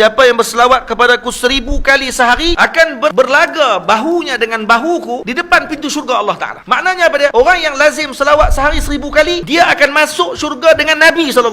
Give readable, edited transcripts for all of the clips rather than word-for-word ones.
siapa yang berselawat kepadaku 1000 kali sehari akan berlaga bahunya dengan bahuku di depan pintu syurga Allah Ta'ala. Maknanya apa dia? Orang yang lazim selawat sehari 1000 kali, dia akan masuk syurga dengan Nabi SAW.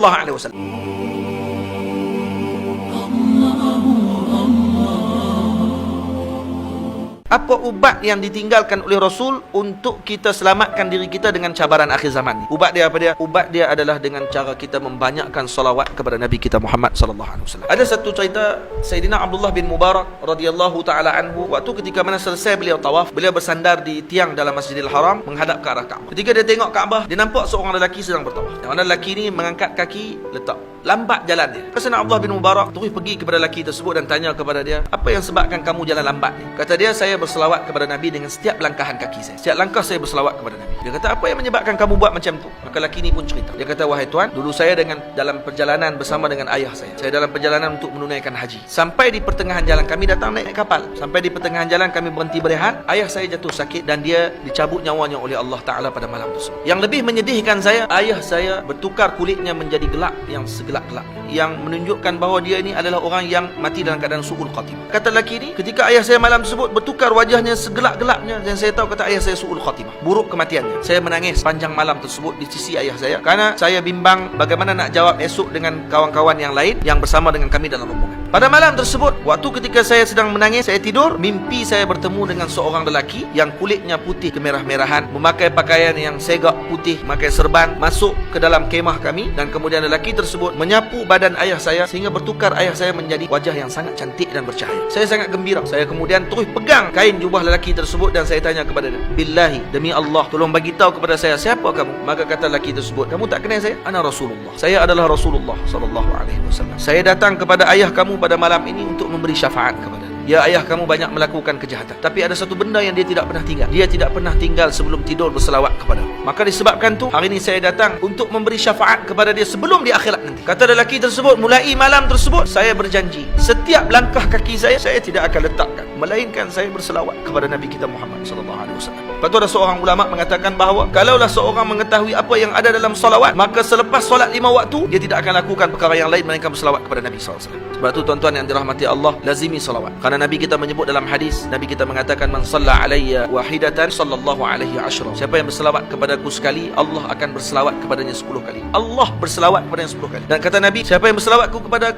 Apa ubat yang ditinggalkan oleh Rasul untuk kita selamatkan diri kita dengan cabaran akhir zaman ni? Ubat dia apa dia? Ubat dia adalah dengan cara kita membanyakkan salawat kepada Nabi kita Muhammad sallallahu alaihi wasallam. Ada satu cerita Sayyidina Abdullah bin Mubarak radhiyallahu taala anhu, waktu ketika mana selesai beliau tawaf, beliau bersandar di tiang dalam Masjidil Haram menghadap ke arah Kaabah. Ketika dia tengok Kaabah, dia nampak seorang lelaki sedang bertawaf. Yang mana lelaki ni mengangkat kaki, letak lambat jalan dia. Sayyidina Abdullah bin Mubarak terus pergi kepada lelaki tersebut dan tanya kepada dia, apa yang sebabkan kamu jalan lambat ni? Kata dia, saya berselawat kepada Nabi dengan setiap langkahan kaki saya. Setiap langkah saya berselawat kepada Nabi. Dia kata, apa yang menyebabkan kamu buat macam tu? Maka lelaki ni pun cerita. Dia kata, wahai tuan, dulu saya dalam perjalanan bersama dengan ayah saya. Saya dalam perjalanan untuk menunaikan haji. Sampai di pertengahan jalan, kami datang naik kapal. Sampai di pertengahan jalan kami berhenti berehat. Ayah saya jatuh sakit dan dia dicabut nyawanya oleh Allah Ta'ala pada malam tersebut. Yang lebih menyedihkan saya, ayah saya bertukar kulitnya menjadi gelap yang segelap-gelap, yang menunjukkan bahawa dia ini adalah orang yang mati dalam keadaan su'ul khatimah. Kata lelaki ni, ketika ayah saya malam tersebut bertukar wajahnya segelap-gelapnya, dan saya tahu kata ayah saya su'ul khatimah, buruk kematiannya. Saya menangis panjang malam tersebut di sisi ayah saya, kerana saya bimbang bagaimana nak jawab esok dengan kawan-kawan yang lain yang bersama dengan kami dalam rombongan. Pada malam tersebut, waktu ketika saya sedang menangis, saya tidur, mimpi saya bertemu dengan seorang lelaki yang kulitnya putih kemerah-merahan, memakai pakaian yang segak putih, memakai serban, masuk ke dalam kemah kami, dan kemudian lelaki tersebut menyapu badan ayah saya sehingga bertukar ayah saya menjadi wajah yang sangat cantik dan bercahaya. Saya sangat gembira. Saya kemudian terus pegang kain jubah lelaki tersebut dan saya tanya kepada dia, billahi, demi Allah, tolong bagi tahu kepada saya, siapa kamu? Maka kata lelaki tersebut, kamu tak kenal saya? Ana Rasulullah. Saya adalah Rasulullah sallallahu alaihi wasallam. Saya datang kepada ayah kamu pada malam ini untuk memberi syafaat kepada. Ya, ayah kamu banyak melakukan kejahatan, tapi ada satu benda yang dia tidak pernah tinggal. Dia tidak pernah tinggal sebelum tidur berselawat kepada. Maka disebabkan tu, hari ini saya datang untuk memberi syafaat kepada dia sebelum di akhirat nanti. Kata lelaki tersebut, mulai malam tersebut saya berjanji, setiap langkah kaki saya tidak akan letakkan melainkan saya berselawat kepada Nabi kita Muhammad sallallahu alaihi wasallam. Lepas tu ada seorang ulama mengatakan bahawa kalaulah seorang mengetahui apa yang ada dalam salawat, maka selepas solat 5 waktu dia tidak akan lakukan perkara yang lain melainkan berselawat kepada Nabi sallallahu alaihi wasallam. Sebab tu tuan-tuan yang dirahmati Allah, lazimi salawat. Kerana Nabi kita menyebut dalam hadis, Nabi kita mengatakan, man shalla alayya wahidatan sallallahu alaihi asyra. Siapa yang berselawat kepadaku sekali, Allah akan berselawat kepadanya 10 kali. Allah berselawat kepadanya 10 kali. Dan kata Nabi, siapa yang berselawat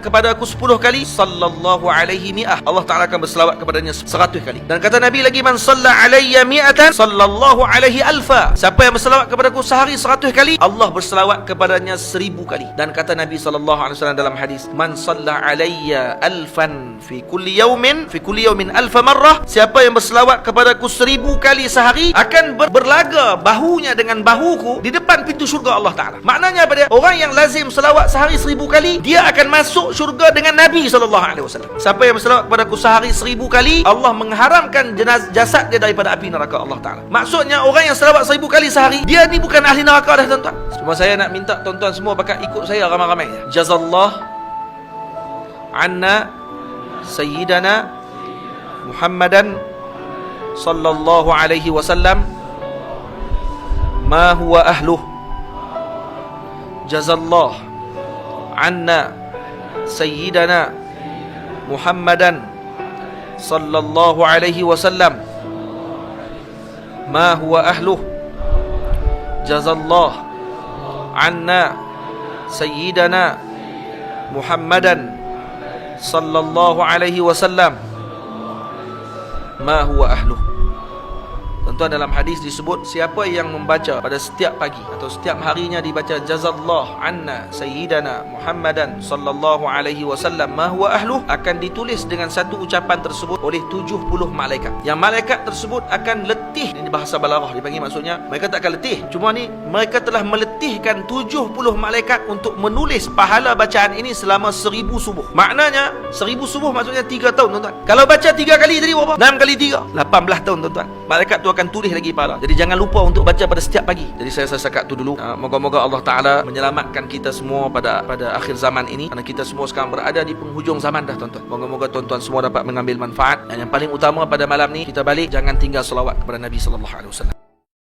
kepadaku 10 kali, sallallahu alaihi mi'ah, Allah Ta'ala akan berselawat kepadanya 100 kali. Dan kata Nabi lagi, man shalla alayya mi'atan sallallahu alaihi alfa. Siapa yang berselawat kepadaku sehari 100 kali, Allah berselawat kepadanya 1000 kali. Dan kata Nabi sallallahu alaihi wasallam dalam hadis, man shalla alayya alfan fi kulli yawmin alfa marrah. Siapa yang berselawat kepadaku 1000 kali sehari akan berlaga bahunya dengan bahuku di depan pintu syurga Allah Ta'ala. Maknanya apa dia? Orang yang lazim selawat sehari 1000 kali, dia akan masuk syurga dengan Nabi SAW. Siapa yang berselawat kepadaku sehari 1000 kali, Allah mengharamkan jasad dia daripada api neraka Allah Ta'ala. Maksudnya orang yang selawat 1000 kali sehari, dia ni bukan ahli neraka dah tuan-tuan. Cuma saya nak minta tuan-tuan semua bakal ikut saya ramai-ramai. Jazallah anna sayyidana Muhammadan sallallahu alaihi wasallam ma huwa ahluh. Jazallah anna sayyidana Muhammadan sallallahu alaihi wasallam ma huwa ahluh. Jazallah anna sayyidana Muhammadan sallallahu alaihi wasallam ma huwa ahluh. Tuan-tuan, dalam hadis disebut siapa yang membaca pada setiap pagi atau setiap harinya dibaca jazallah anna sayyidana Muhammadan sallallahu alaihi wasallam ma huwa ahluh, akan ditulis dengan satu ucapan tersebut oleh 70 malaikat. Yang malaikat tersebut akan letih. Ini bahasa balaghah dipanggil, maksudnya mereka tak akan letih, cuma ni mereka telah meletihkan 70 malaikat untuk menulis pahala bacaan ini selama 1000 subuh. Maknanya 1000 subuh maksudnya 3 tahun tuan-tuan. Kalau baca 3 kali tadi berapa? 6 kali 3 18 tahun tuan-tuan. Malaikat tu akan tulis lagi pahala. Jadi jangan lupa untuk baca pada setiap pagi. Jadi saya setakat tu dulu. Moga-moga Allah Ta'ala menyelamatkan kita semua pada akhir zaman ini, kerana kita semua sekarang berada di penghujung zaman dah tuan-tuan. Moga-moga tuan-tuan semua dapat mengambil manfaat. Dan yang paling utama pada malam ni, kita balik jangan tinggal selawat kepada Nabi sallallahu alaihi wasallam.